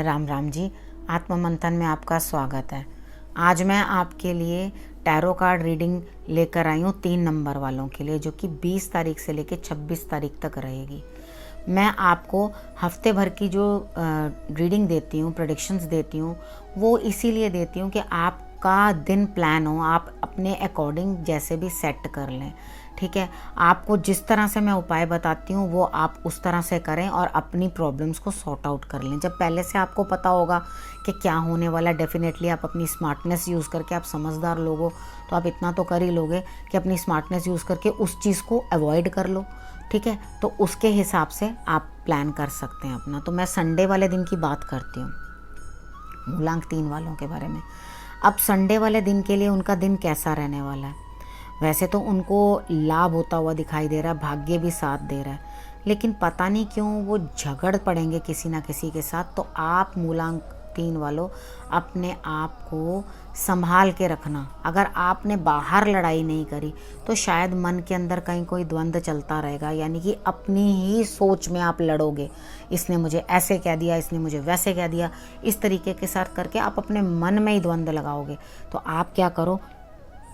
राम राम जी। आत्म मंथन में आपका स्वागत है। आज मैं आपके लिए टैरो कार्ड रीडिंग लेकर आई हूँ 3 नंबर वालों के लिए, जो कि 20 तारीख से लेकर 26 तारीख तक रहेगी। मैं आपको हफ्ते भर की जो रीडिंग देती हूँ, प्रेडिक्शंस देती हूँ, वो इसीलिए देती हूँ कि आपका दिन प्लान हो, आप अपने अकॉर्डिंग जैसे भी सेट कर लें। ठीक है, आपको जिस तरह से मैं उपाय बताती हूँ वो आप उस तरह से करें और अपनी प्रॉब्लम्स को सॉर्ट आउट कर लें। जब पहले से आपको पता होगा कि क्या होने वाला, डेफिनेटली आप अपनी स्मार्टनेस यूज़ करके, आप समझदार लोग हो तो आप इतना तो कर ही लोगे कि अपनी स्मार्टनेस यूज़ करके उस चीज़ को अवॉइड कर लो। ठीक है, तो उसके हिसाब से आप प्लान कर सकते हैं अपना। तो मैं संडे वाले दिन की बात करती हूँ, मूलांक 3 वालों के बारे में। अब संडे वाले दिन के लिए उनका दिन कैसा रहने वाला है? वैसे तो उनको लाभ होता हुआ दिखाई दे रहा है, भाग्य भी साथ दे रहा है, लेकिन पता नहीं क्यों वो झगड़ पड़ेंगे किसी ना किसी के साथ। तो आप मूलांक 3 वालों अपने आप को संभाल के रखना। अगर आपने बाहर लड़ाई नहीं करी तो शायद मन के अंदर कहीं कोई द्वंद्व चलता रहेगा, यानी कि अपनी ही सोच में आप लड़ोगे। इसने मुझे ऐसे कह दिया, इसने मुझे वैसे कह दिया, इस तरीके के साथ करके आप अपने मन में ही द्वंद्व लगाओगे। तो आप क्या करो,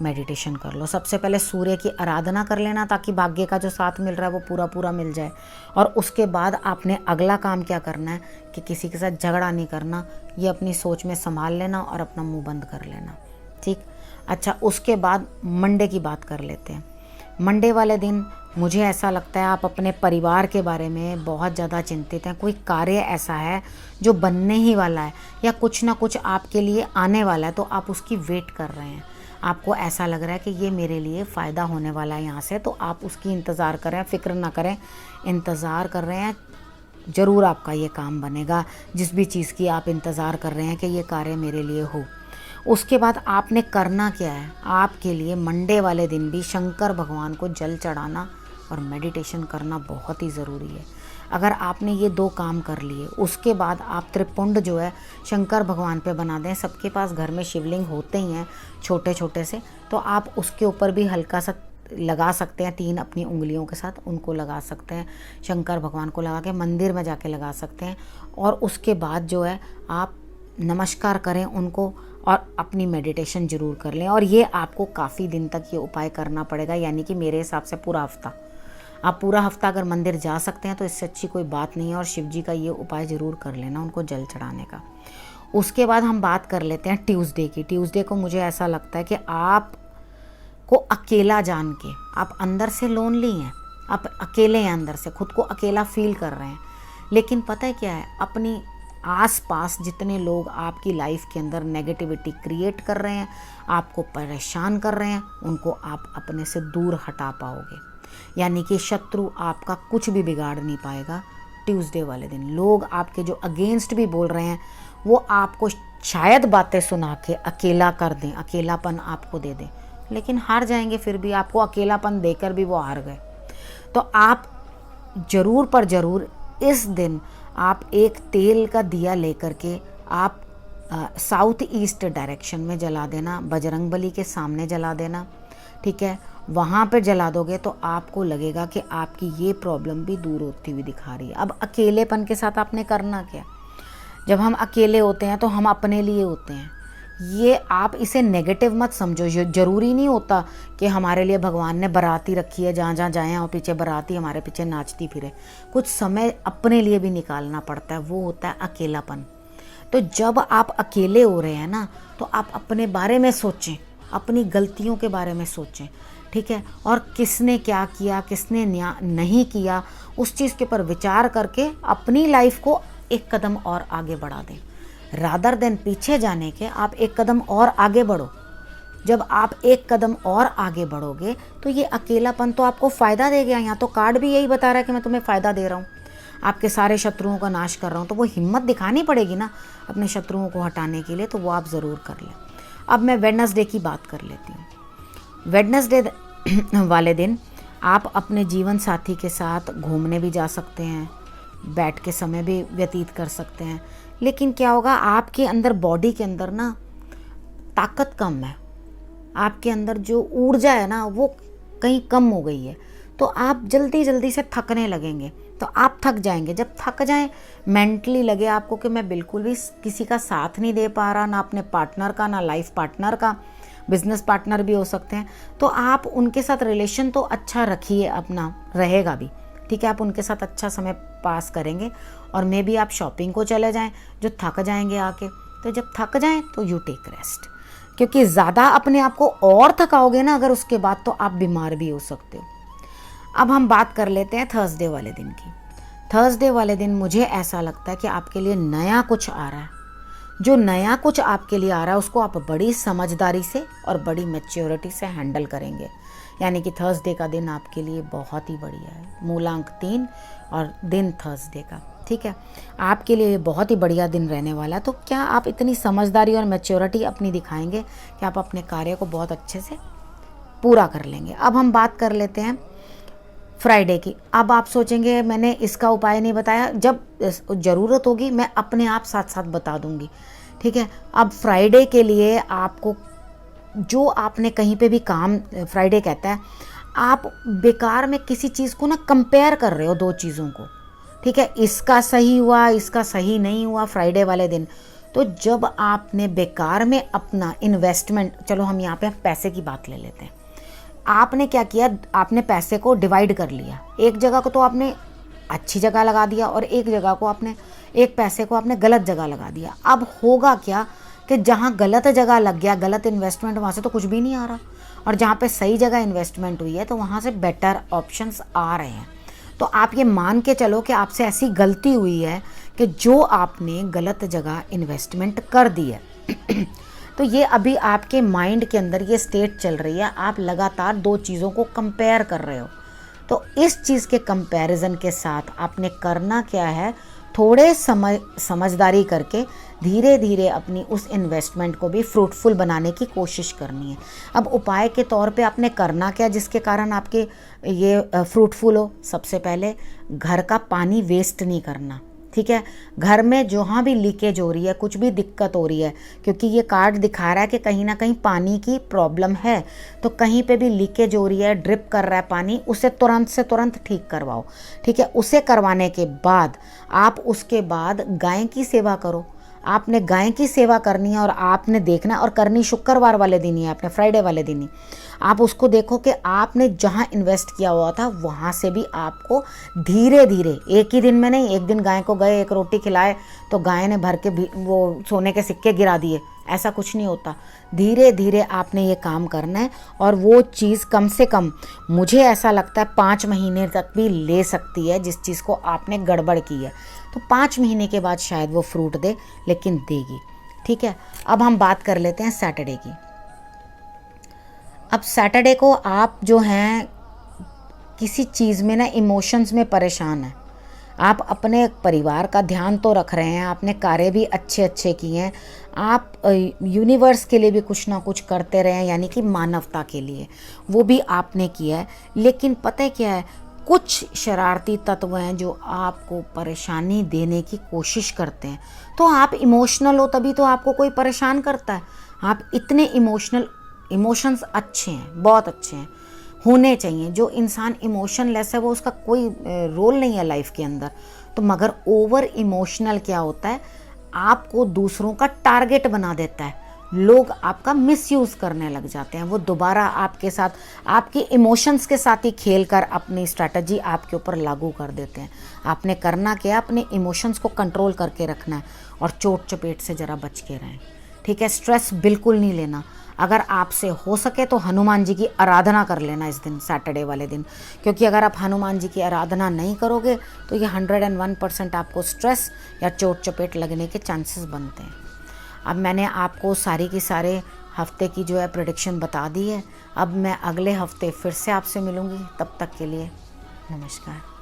मेडिटेशन कर लो। सबसे पहले सूर्य की आराधना कर लेना, ताकि भाग्य का जो साथ मिल रहा है वो पूरा पूरा मिल जाए। और उसके बाद आपने अगला काम क्या करना है कि किसी के साथ झगड़ा नहीं करना, ये अपनी सोच में संभाल लेना और अपना मुंह बंद कर लेना। ठीक, अच्छा, उसके बाद मंडे की बात कर लेते हैं। मंडे वाले दिन मुझे ऐसा लगता है आप अपने परिवार के बारे में बहुत ज़्यादा चिंतित हैं। कोई कार्य ऐसा है जो बनने ही वाला है या कुछ ना कुछ आपके लिए आने वाला है, तो आप उसकी वेट कर रहे हैं। आपको ऐसा लग रहा है कि ये मेरे लिए फ़ायदा होने वाला है यहाँ से, तो आप उसकी इंतज़ार करें, फ़िक्र ना करें, इंतज़ार कर रहे हैं। ज़रूर आपका ये काम बनेगा, जिस भी चीज़ की आप इंतज़ार कर रहे हैं कि ये कार्य मेरे लिए हो। उसके बाद आपने करना क्या है, आपके लिए मंडे वाले दिन भी शंकर भगवान को जल चढ़ाना और मेडिटेशन करना बहुत ही ज़रूरी है। अगर आपने ये 2 काम कर लिए, उसके बाद आप त्रिपुंड जो है शंकर भगवान पे बना दें। सबके पास घर में शिवलिंग होते ही हैं छोटे छोटे से, तो आप उसके ऊपर भी हल्का सा लगा सकते हैं, 3 अपनी उंगलियों के साथ उनको लगा सकते हैं। शंकर भगवान को लगा के मंदिर में जाके लगा सकते हैं। और उसके बाद जो है आप नमस्कार करें उनको और अपनी मेडिटेशन ज़रूर कर लें। और ये आपको काफ़ी दिन तक ये उपाय करना पड़ेगा, यानी कि मेरे हिसाब से पूरा हफ्ता। आप पूरा हफ्ता अगर मंदिर जा सकते हैं तो इससे अच्छी कोई बात नहीं है। और शिव जी का ये उपाय ज़रूर कर लेना, उनको जल चढ़ाने का। उसके बाद हम बात कर लेते हैं ट्यूसडे की। ट्यूसडे को मुझे ऐसा लगता है कि आप को अकेला जान के, आप अंदर से लोनली हैं, आप अकेले हैं, अंदर से खुद को अकेला फील कर रहे हैं। लेकिन पता है क्या है, अपनी आसपास जितने लोग आपकी लाइफ के अंदर नेगेटिविटी क्रिएट कर रहे हैं, आपको परेशान कर रहे हैं, उनको आप अपने से दूर हटा पाओगे। यानी कि शत्रु आपका कुछ भी बिगाड़ नहीं पाएगा। ट्यूसडे वाले दिन लोग आपके जो अगेंस्ट भी बोल रहे हैं वो आपको शायद बातें सुना के अकेला कर दें, अकेलापन आपको दे दें, लेकिन हार जाएंगे। फिर भी आपको अकेलापन देकर भी वो हार गए। तो आप ज़रूर पर ज़रूर इस दिन आप एक तेल का दिया लेकर के आप साउथ ईस्ट डायरेक्शन में जला देना, बजरंगबली के सामने जला देना। ठीक है, वहाँ पर जला दोगे तो आपको लगेगा कि आपकी ये प्रॉब्लम भी दूर होती हुई दिखा रही है। अब अकेलेपन के साथ आपने करना क्या? जब हम अकेले होते हैं तो हम अपने लिए होते हैं। ये आप इसे नेगेटिव मत समझो। ज़रूरी नहीं होता कि हमारे लिए भगवान ने बाराती रखी है, जहाँ जहाँ जाएँ और पीछे बाराती हमारे पीछे नाचती फिरे। कुछ समय अपने लिए भी निकालना पड़ता है, वो होता है अकेलापन। तो जब आप अकेले हो रहे हैं ना, तो आप अपने बारे में सोचें, अपनी गलतियों के बारे में सोचें। ठीक है, और किसने क्या किया, किसने नहीं किया, उस चीज़ के ऊपर विचार करके अपनी लाइफ को एक कदम और आगे बढ़ा दें। रादर देन पीछे जाने के आप एक कदम और आगे बढ़ो। जब आप एक कदम और आगे बढ़ोगे तो ये अकेलापन तो आपको फ़ायदा दे गया। यहाँ तो कार्ड भी यही बता रहा है कि मैं तुम्हें फ़ायदा दे रहा हूँ, आपके सारे शत्रुओं का नाश कर रहा हूँ। तो वो हिम्मत दिखानी पड़ेगी ना अपने शत्रुओं को हटाने के लिए, तो वो आप ज़रूर कर लें। अब मैं वेडनेसडे की बात कर लेती हूँ। वेडनेसडे वाले दिन आप अपने जीवन साथी के साथ घूमने भी जा सकते हैं, बैठ के समय भी व्यतीत कर सकते हैं। लेकिन क्या होगा, आपके अंदर, बॉडी के अंदर ना ताकत कम है, आपके अंदर जो ऊर्जा है ना वो कहीं कम हो गई है। तो आप जल्दी जल्दी से थकने लगेंगे, तो आप थक जाएंगे। जब थक जाएं, मेंटली लगे आपको कि मैं बिल्कुल भी किसी का साथ नहीं दे पा रहा, ना अपने पार्टनर का, ना लाइफ पार्टनर का, बिजनेस पार्टनर भी हो सकते हैं, तो आप उनके साथ रिलेशन तो अच्छा रखिए, अपना रहेगा भी, ठीक है। आप उनके साथ अच्छा समय पास करेंगे और मे बी आप शॉपिंग को चले जाएं, जो थक जाएंगे आके। तो जब थक जाएं तो यू टेक रेस्ट, क्योंकि ज़्यादा अपने आप को और थकाओगे ना अगर उसके बाद, तो आप बीमार भी हो सकते हो। अब हम बात कर लेते हैं थर्सडे वाले दिन की। थर्सडे वाले दिन मुझे ऐसा लगता है कि आपके लिए नया कुछ आ रहा है। जो नया कुछ आपके लिए आ रहा है उसको आप बड़ी समझदारी से और बड़ी मैच्योरिटी से हैंडल करेंगे। यानी कि थर्सडे का दिन आपके लिए बहुत ही बढ़िया है। मूलांक 3 और दिन थर्सडे का, ठीक है, आपके लिए बहुत ही बढ़िया दिन रहने वाला है। तो क्या आप इतनी समझदारी और मैच्योरिटी अपनी दिखाएंगे कि आप अपने कार्य को बहुत अच्छे से पूरा कर लेंगे। अब हम बात कर लेते हैं फ्राइडे की। अब आप सोचेंगे मैंने इसका उपाय नहीं बताया, जब ज़रूरत होगी मैं अपने आप साथ साथ बता दूंगी, ठीक है। अब फ्राइडे के लिए आपको, जो आपने कहीं पे भी काम, फ्राइडे कहता है आप बेकार में किसी चीज़ को ना कंपेयर कर रहे हो, दो चीज़ों को, ठीक है, इसका सही हुआ इसका सही नहीं हुआ फ्राइडे वाले दिन। तो जब आपने बेकार में अपना इन्वेस्टमेंट, चलो हम यहाँ पे पैसे की बात ले लेते हैं, आपने क्या किया, आपने पैसे को डिवाइड कर लिया। एक जगह को तो आपने अच्छी जगह लगा दिया और एक जगह को आपने, एक पैसे को आपने गलत जगह लगा दिया। अब होगा क्या कि जहाँ गलत जगह लग गया, गलत इन्वेस्टमेंट, वहाँ से तो कुछ भी नहीं आ रहा, और जहाँ पे सही जगह इन्वेस्टमेंट हुई है तो वहाँ से बेटर ऑप्शंस आ रहे हैं। तो आप ये मान के चलो कि आपसे ऐसी गलती हुई है कि जो आपने गलत जगह इन्वेस्टमेंट कर दी है। तो ये अभी आपके माइंड के अंदर ये स्टेट चल रही है, आप लगातार दो चीज़ों को कंपेयर कर रहे हो। तो इस चीज़ के कंपैरिजन के साथ आपने करना क्या है, थोड़े समझदारी करके धीरे धीरे अपनी उस इन्वेस्टमेंट को भी फ्रूटफुल बनाने की कोशिश करनी है। अब उपाय के तौर पे आपने करना क्या जिसके कारण आपके ये फ्रूटफुल हो। सबसे पहले घर का पानी वेस्ट नहीं करना, ठीक है। घर में जहाँ भी लीकेज हो रही है, कुछ भी दिक्कत हो रही है, क्योंकि ये कार्ड दिखा रहा है कि कहीं ना कहीं पानी की प्रॉब्लम है, तो कहीं पे भी लीकेज हो रही है, ड्रिप कर रहा है पानी, उसे तुरंत से तुरंत ठीक करवाओ, ठीक है। उसे करवाने के बाद आप उसके बाद गाय की सेवा करो। आपने गाय की सेवा करनी है और आपने देखना, और करनी शुक्रवार वाले दिन ही है, आपने फ्राइडे वाले दिन ही आप उसको देखो कि आपने जहाँ इन्वेस्ट किया हुआ था वहाँ से भी आपको धीरे धीरे, एक ही दिन में नहीं, एक दिन गाय को गए एक रोटी खिलाए तो गाय ने भर के वो सोने के सिक्के गिरा दिए, ऐसा कुछ नहीं होता। धीरे धीरे आपने ये काम करना है, और वो चीज़ कम से कम मुझे ऐसा लगता है 5 महीने तक भी ले सकती है, जिस चीज़ को आपने गड़बड़ की है। तो 5 महीने के बाद शायद वो फ्रूट दे, लेकिन देगी, ठीक है। अब हम बात कर लेते हैं सैटरडे की। अब सैटरडे को आप जो हैं किसी चीज़ में ना इमोशंस में परेशान हैं, आप अपने परिवार का ध्यान तो रख रहे हैं, आपने कार्य भी अच्छे अच्छे किए हैं, आप यूनिवर्स के लिए भी कुछ ना कुछ करते रहे हैं, यानी कि मानवता के लिए वो भी आपने किया है। लेकिन पता है क्या है, कुछ शरारती तत्व हैं जो आपको परेशानी देने की कोशिश करते हैं। तो आप इमोशनल हो तभी तो आपको कोई परेशान करता है। आप इतने इमोशंस अच्छे हैं, बहुत अच्छे हैं, होने चाहिए। जो इंसान इमोशनलेस है वो, उसका कोई रोल नहीं है लाइफ के अंदर। तो मगर ओवर इमोशनल क्या होता है, आपको दूसरों का टारगेट बना देता है, लोग आपका मिसयूज़ करने लग जाते हैं, वो दोबारा आपके साथ, आपके इमोशंस के साथ ही खेल कर अपनी स्ट्रैटेजी आपके ऊपर लागू कर देते हैं। आपने करना क्या, अपने इमोशंस को कंट्रोल करके रखना है और चोट चपेट से ज़रा बच के रहें, ठीक है। स्ट्रेस बिल्कुल नहीं लेना। अगर आपसे हो सके तो हनुमान जी की आराधना कर लेना इस दिन, सैटरडे वाले दिन, क्योंकि अगर आप हनुमान जी की आराधना नहीं करोगे तो ये 101% आपको स्ट्रेस या चोट चपेट लगने के चांसेस बनते हैं। अब मैंने आपको सारी की सारे हफ्ते की जो है प्रेडिक्शन बता दी है। अब मैं अगले हफ्ते फिर से आपसे मिलूँगी, तब तक के लिए नमस्कार।